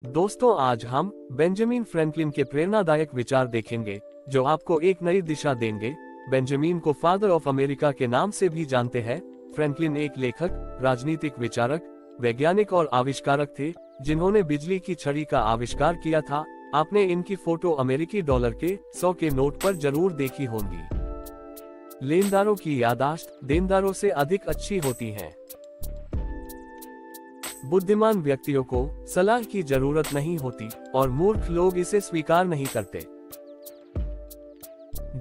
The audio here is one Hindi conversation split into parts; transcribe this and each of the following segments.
दोस्तों, आज हम बेंजामिन फ्रैंकलिन के प्रेरणादायक विचार देखेंगे जो आपको एक नई दिशा देंगे। बेंजामिन को फादर ऑफ अमेरिका के नाम से भी जानते हैं। फ्रैंकलिन एक लेखक, राजनीतिक विचारक, वैज्ञानिक और आविष्कारक थे जिन्होंने बिजली की छड़ी का आविष्कार किया था। आपने इनकी फोटो अमेरिकी डॉलर के 100 के नोट पर जरूर देखी होंगी। लेनदारों की याददाश्त देनदारों से अधिक अच्छी होती है। बुद्धिमान व्यक्तियों को सलाह की जरूरत नहीं होती और मूर्ख लोग इसे स्वीकार नहीं करते।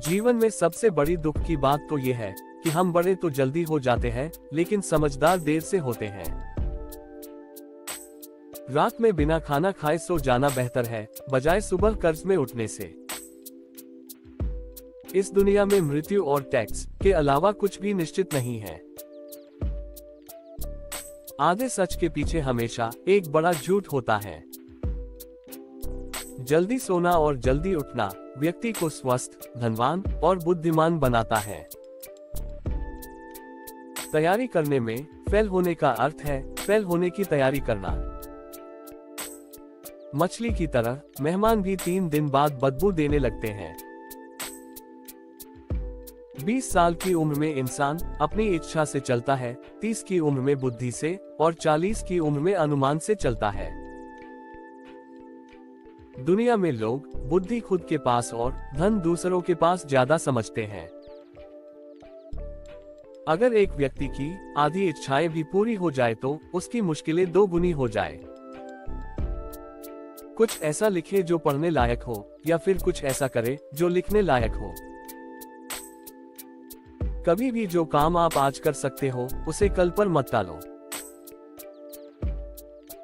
जीवन में सबसे बड़ी दुख की बात तो यह है कि हम बड़े तो जल्दी हो जाते हैं, लेकिन समझदार देर से होते हैं। रात में बिना खाना खाए सो जाना बेहतर है, बजाय सुबह कर्ज में उठने से। इस दुनिया में मृत्यु और टैक्स के अलावा कुछ भी निश्चित नहीं है। आधे सच के पीछे हमेशा एक बड़ा झूठ होता है। जल्दी सोना और जल्दी उठना व्यक्ति को स्वस्थ, धनवान और बुद्धिमान बनाता है। तैयारी करने में फेल होने का अर्थ है फेल होने की तैयारी करना। मछली की तरह मेहमान भी 3 दिन बाद बदबू देने लगते हैं। 20 साल की उम्र में इंसान अपनी इच्छा से चलता है, 30 की उम्र में बुद्धि से और 40 की उम्र में अनुमान से चलता है। दुनिया में लोग बुद्धि खुद के पास और धन दूसरों के पास ज्यादा समझते हैं। अगर एक व्यक्ति की आधी इच्छाएं भी पूरी हो जाए तो उसकी मुश्किलें 2 गुनी हो जाए। कुछ ऐसा लिखे जो पढ़ने लायक हो, या फिर कुछ ऐसा करे जो लिखने लायक हो। कभी भी जो काम आप आज कर सकते हो उसे कल पर मत टालो।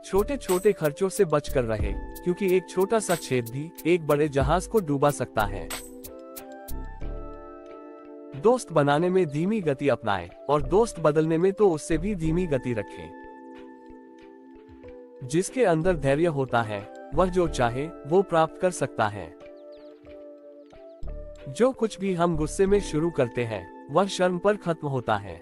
छोटे छोटे खर्चों से बचकर रहे, क्योंकि एक छोटा सा छेद भी एक बड़े जहाज को डूबा सकता है। दोस्त बनाने में धीमी गति अपनाएं और दोस्त बदलने में तो उससे भी धीमी गति रखें। जिसके अंदर धैर्य होता है वह जो चाहे वो प्राप्त कर सकता है। जो कुछ भी हम गुस्से में शुरू करते हैं वह शर्म पर खत्म होता है।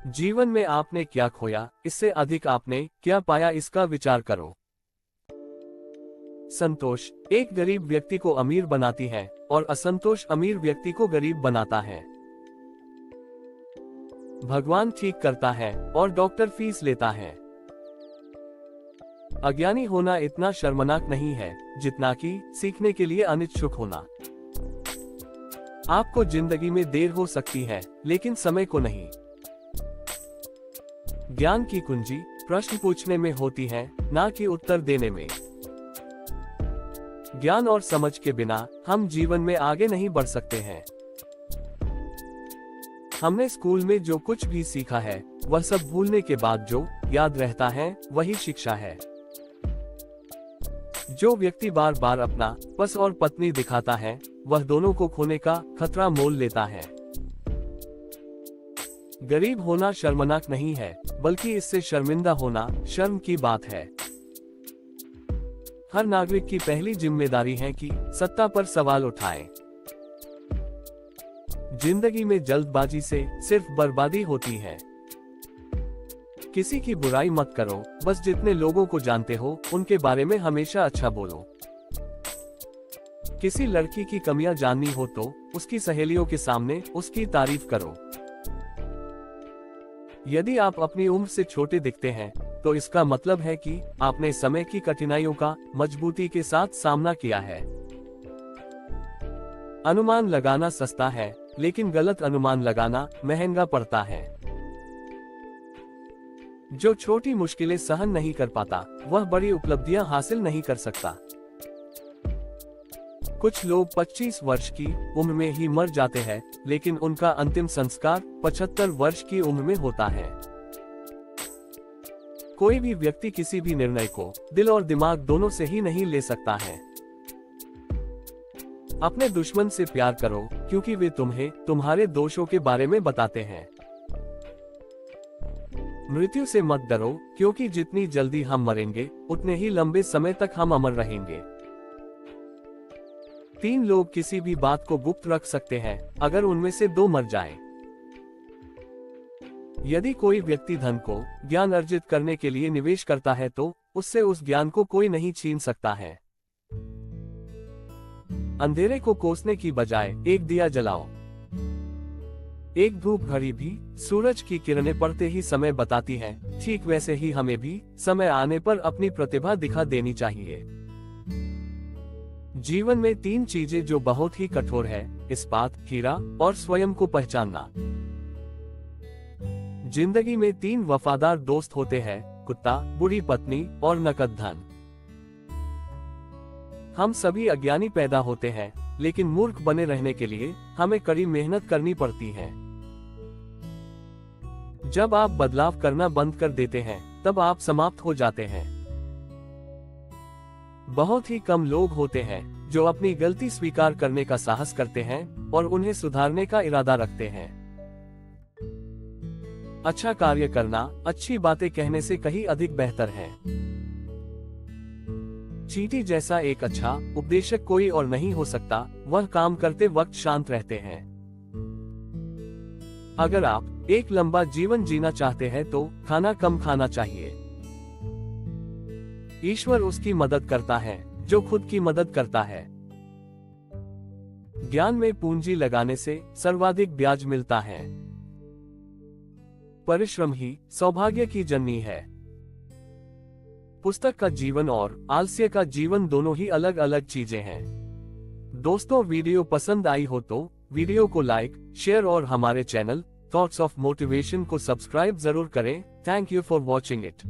जीवन में आपने क्या खोया, इससे अधिक आपने क्या पाया, इसका विचार करो। संतोष एक गरीब व्यक्ति को अमीर बनाती है और असंतोष अमीर व्यक्ति को गरीब बनाता है। भगवान ठीक करता है और डॉक्टर फीस लेता है। अज्ञानी होना इतना शर्मनाक नहीं है जितना कि सीखने के लिए अनिच्छुक होना। आपको जिंदगी में देर हो सकती है, लेकिन समय को नहीं। ज्ञान की कुंजी प्रश्न पूछने में होती है, ना कि उत्तर देने में। ज्ञान और समझ के बिना हम जीवन में आगे नहीं बढ़ सकते हैं। हमने स्कूल में जो कुछ भी सीखा है वह सब भूलने के बाद जो याद रहता है वही शिक्षा है। जो व्यक्ति बार बार अपना पस और पत्नी दिखाता है वह दोनों को खोने का खतरा मोल लेता है। गरीब होना शर्मनाक नहीं है, बल्कि इससे शर्मिंदा होना शर्म की बात है। हर नागरिक की पहली जिम्मेदारी है कि सत्ता पर सवाल उठाए। जिंदगी में जल्दबाजी से सिर्फ बर्बादी होती है। किसी की बुराई मत करो, बस जितने लोगों को जानते हो उनके बारे में हमेशा अच्छा बोलो। किसी लड़की की कमियां जाननी हो तो उसकी सहेलियों के सामने उसकी तारीफ करो। यदि आप अपनी उम्र से छोटे दिखते हैं तो इसका मतलब है कि आपने समय की कठिनाइयों का मजबूती के साथ सामना किया है। अनुमान लगाना सस्ता है, लेकिन गलत अनुमान लगाना महंगा पड़ता है। जो छोटी मुश्किलें सहन नहीं कर पाता वह बड़ी उपलब्धियां हासिल नहीं कर सकता। कुछ लोग 25 वर्ष की उम्र में ही मर जाते हैं, लेकिन उनका अंतिम संस्कार 75 वर्ष की उम्र में होता है। कोई भी व्यक्ति किसी भी निर्णय को दिल और दिमाग दोनों से ही नहीं ले सकता है। अपने दुश्मन से प्यार करो, क्योंकि वे तुम्हें तुम्हारे दोषों के बारे में बताते हैं। मृत्यु से मत डरो, क्योंकि जितनी जल्दी हम मरेंगे उतने ही लंबे समय तक हम अमर रहेंगे। 3 लोग किसी भी बात को गुप्त रख सकते हैं अगर उनमें से 2 मर जाएं। यदि कोई व्यक्ति धन को ज्ञान अर्जित करने के लिए निवेश करता है तो उससे उस ज्ञान को कोई नहीं छीन सकता है। अंधेरे को कोसने की बजाय एक दिया जलाओ। एक धूप घड़ी भी सूरज की किरणें पड़ते ही समय बताती है, ठीक वैसे ही हमें भी समय आने पर अपनी प्रतिभा दिखा देनी चाहिए। जीवन में 3 चीजें जो बहुत ही कठोर है, इस्पात, हीरा और स्वयं को पहचानना। जिंदगी में 3 वफादार दोस्त होते हैं, कुत्ता, बुरी पत्नी और नकद धन। हम सभी अज्ञानी पैदा होते हैं, लेकिन मूर्ख बने रहने के लिए हमें कड़ी मेहनत करनी पड़ती है। जब आप बदलाव करना बंद कर देते हैं, तब आप समाप्त हो जाते हैं। बहुत ही कम लोग होते हैं जो अपनी गलती स्वीकार करने का साहस करते हैं और उन्हें सुधारने का इरादा रखते हैं। अच्छा कार्य करना अच्छी बातें कहने से कहीं अधिक बेहतर है। चींटी जैसा एक अच्छा उपदेशक कोई और नहीं हो सकता, वह काम करते वक्त शांत रहते हैं। अगर आप एक लंबा जीवन जीना चाहते हैं तो खाना कम खाना चाहिए। ईश्वर उसकी मदद करता है जो खुद की मदद करता है। ज्ञान में पूंजी लगाने से सर्वाधिक ब्याज मिलता है। परिश्रम ही सौभाग्य की जननी है। पुस्तक का जीवन और आलस्य का जीवन दोनों ही अलग अलग चीजें हैं। दोस्तों, वीडियो पसंद आई हो तो वीडियो को लाइक, शेयर और हमारे चैनल थॉट्स ऑफ मोटिवेशन को सब्सक्राइब जरूर करें। Thank you for watching it.